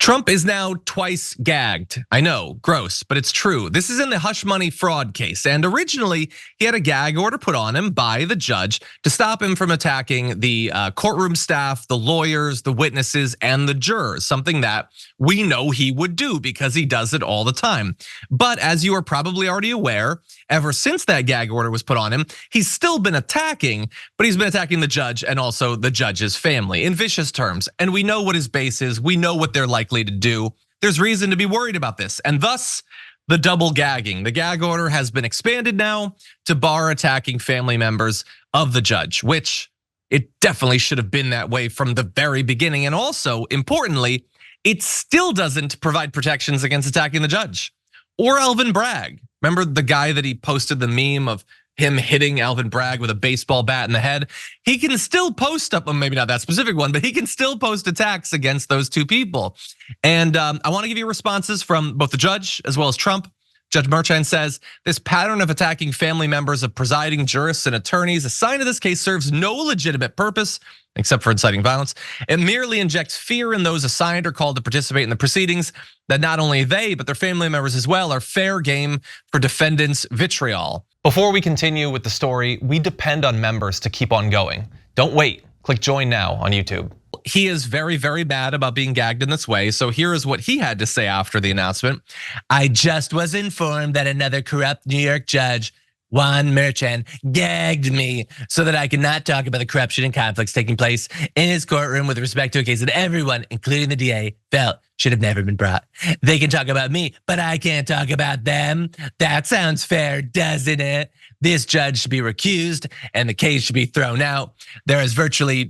Trump is now twice gagged. I know, gross, but it's true. This is in the hush money fraud case. And originally, he had a gag order put on him by the judge to stop him from attacking the courtroom staff, the lawyers, the witnesses, and the jurors, something that we know he would do because he does it all the time. But as you are probably already aware, ever since that gag order was put on him, he's still been attacking, but he's been attacking the judge and also the judge's family in vicious terms. And we know what his base is. We know what they're likely to do. There's reason to be worried about this. And thus, the double gagging. The gag order has been expanded now to bar attacking family members of the judge, which it definitely should have been that way from the very beginning. And also, importantly, it still doesn't provide protections against attacking the judge or Alvin Bragg. Remember the guy that he posted the meme of him hitting Alvin Bragg with a baseball bat in the head? He can still post up, well, maybe not that specific one, but he can still post attacks against those two people. And I wanna give you responses from both the judge as well as Trump. Judge Merchan says, this pattern of attacking family members of presiding jurists and attorneys, a sign of this case serves no legitimate purpose, except for inciting violence. It merely injects fear in those assigned or called to participate in the proceedings that not only they, but their family members as well are fair game for defendants' vitriol. Before we continue with the story, we depend on members to keep on going. Don't wait, click join now on YouTube. He is very, very bad about being gagged in this way. So here is what he had to say after the announcement. I just was informed that another corrupt New York judge, Juan Merchan, gagged me so that I could not talk about the corruption and conflicts taking place in his courtroom with respect to a case that everyone, including the DA, felt should have never been brought. They can talk about me, but I can't talk about them. That sounds fair, doesn't it? This judge should be recused and the case should be thrown out. There has virtually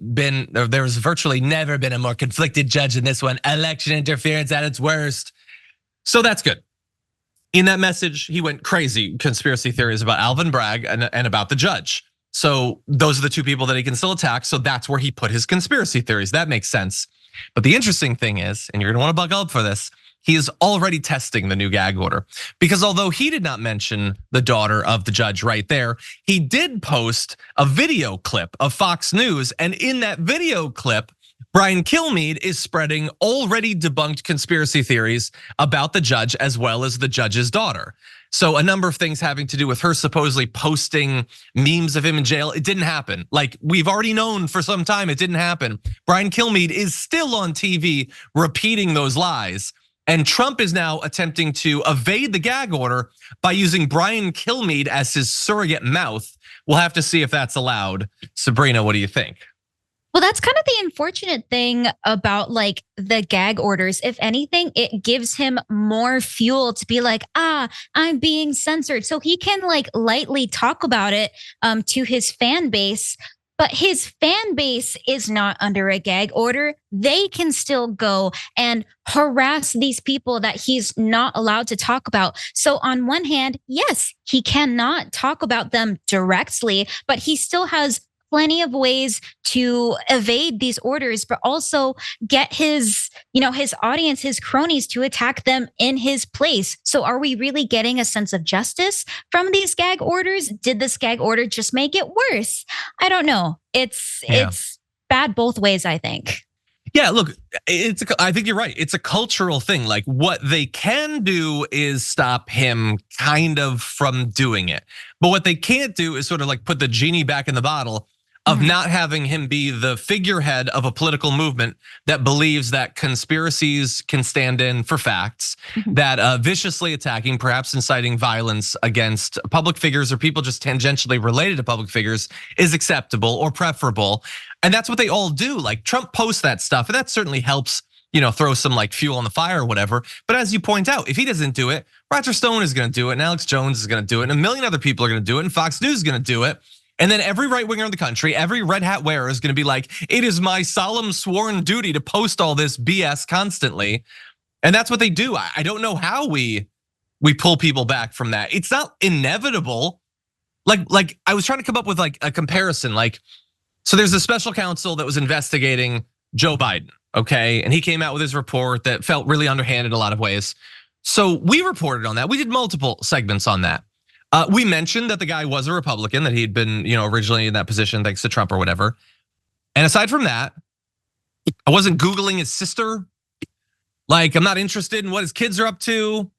never been a more conflicted judge than this one. Election interference at its worst. So that's good. In that message, he went crazy conspiracy theories about Alvin Bragg and about the judge. So those are the two people that he can still attack. So that's where he put his conspiracy theories. That makes sense. But the interesting thing is, and you're gonna wanna buckle up for this, he is already testing the new gag order. Because although he did not mention the daughter of the judge right there, he did post a video clip of Fox News. And in that video clip, Brian Kilmeade is spreading already debunked conspiracy theories about the judge as well as the judge's daughter. So a number of things having to do with her supposedly posting memes of him in jail. It didn't happen. Like we've already known for some time it didn't happen. Brian Kilmeade is still on TV repeating those lies. And Trump is now attempting to evade the gag order by using Brian Kilmeade as his surrogate mouth. We'll have to see if that's allowed. Sabrina, what do you think? Well, that's kind of the unfortunate thing about like the gag orders. If anything, it gives him more fuel to be like, I'm being censored. So he can like lightly talk about it to his fan base. But his fan base is not under a gag order. They can still go and harass these people that he's not allowed to talk about. So on one hand, yes, he cannot talk about them directly, but he still has plenty of ways to evade these orders, but also get his audience, his cronies to attack them in his place. So are we really getting a sense of justice from these gag orders? Did this gag order just make it worse? I don't know. It's bad both ways, I think. Yeah, look, I think you're right. It's a cultural thing. Like what they can do is stop him kind of from doing it. But what they can't do is sort of like put the genie back in the bottle of not having him be the figurehead of a political movement that believes that conspiracies can stand in for facts, that viciously attacking, perhaps inciting violence against public figures or people just tangentially related to public figures is acceptable or preferable. And that's what they all do. Like Trump posts that stuff, and that certainly helps, throw some like fuel on the fire or whatever. But as you point out, if he doesn't do it, Roger Stone is gonna do it, and Alex Jones is gonna do it, and a million other people are gonna do it, and Fox News is gonna do it. And then every right winger in the country, every red hat wearer is gonna be like, it is my solemn sworn duty to post all this BS constantly. And that's what they do. I don't know how we pull people back from that. It's not inevitable. Like I was trying to come up with like a comparison. Like, so there's a special counsel that was investigating Joe Biden, okay? And he came out with his report that felt really underhanded in a lot of ways. So we reported on that. We did multiple segments on that. We mentioned that the guy was a Republican, that he'd been, originally in that position thanks to Trump or whatever. And aside from that, I wasn't Googling his sister. Like, I'm not interested in what his kids are up to.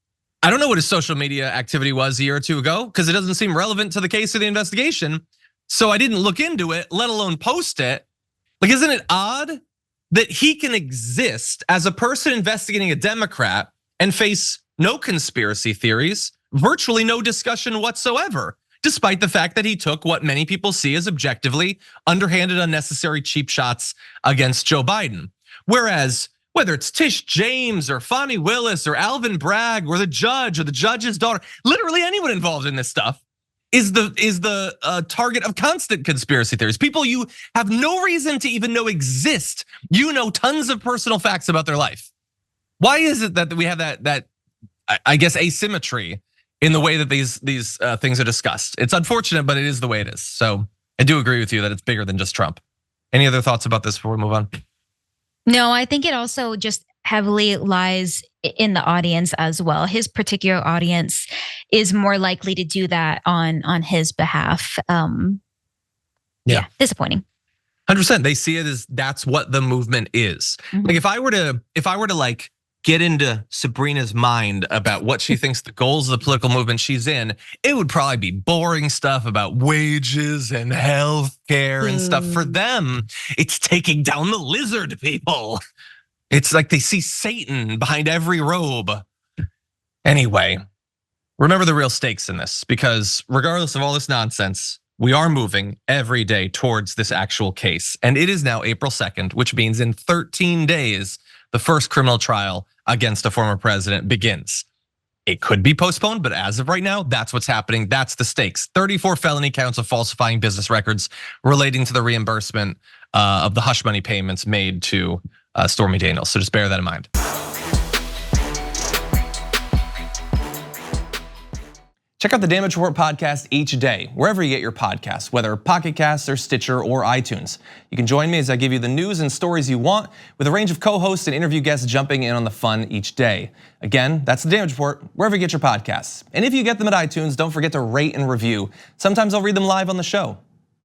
I don't know what his social media activity was a year or two ago because it doesn't seem relevant to the case of the investigation. So I didn't look into it, let alone post it. Like, isn't it odd that he can exist as a person investigating a Democrat and face no conspiracy theories, virtually no discussion whatsoever, despite the fact that he took what many people see as objectively underhanded, unnecessary, cheap shots against Joe Biden. Whereas whether it's Tish James or Fonnie Willis or Alvin Bragg or the judge or the judge's daughter, literally anyone involved in this stuff is the target of constant conspiracy theories. People you have no reason to even know exist. You know tons of personal facts about their life. Why is it that we have that I guess asymmetry in the way that these things are discussed? It's unfortunate, but it is the way it is. So I do agree with you that it's bigger than just Trump. Any other thoughts about this before we move on? No, I think it also just heavily lies in the audience as well. His particular audience is more likely to do that on his behalf. Yeah, disappointing. 100%. They see it as that's what the movement is. Like if I were to like get into Sabrina's mind about what she thinks the goals of the political movement she's in, it would probably be boring stuff about wages and healthcare and stuff. For them, it's taking down the lizard people. It's like they see Satan behind every robe. Anyway, remember the real stakes in this, because regardless of all this nonsense, we are moving every day towards this actual case. And it is now April 2nd, which means in 13 days, the first criminal trial against a former president begins. It could be postponed, but as of right now, that's what's happening. That's the stakes. 34 felony counts of falsifying business records relating to the reimbursement of the hush money payments made to Stormy Daniels. So just bear that in mind. Check out the Damage Report podcast each day, wherever you get your podcasts, whether Pocket Casts or Stitcher or iTunes. You can join me as I give you the news and stories you want, with a range of co-hosts and interview guests jumping in on the fun each day. Again, that's the Damage Report, wherever you get your podcasts. And if you get them at iTunes, don't forget to rate and review. Sometimes I'll read them live on the show.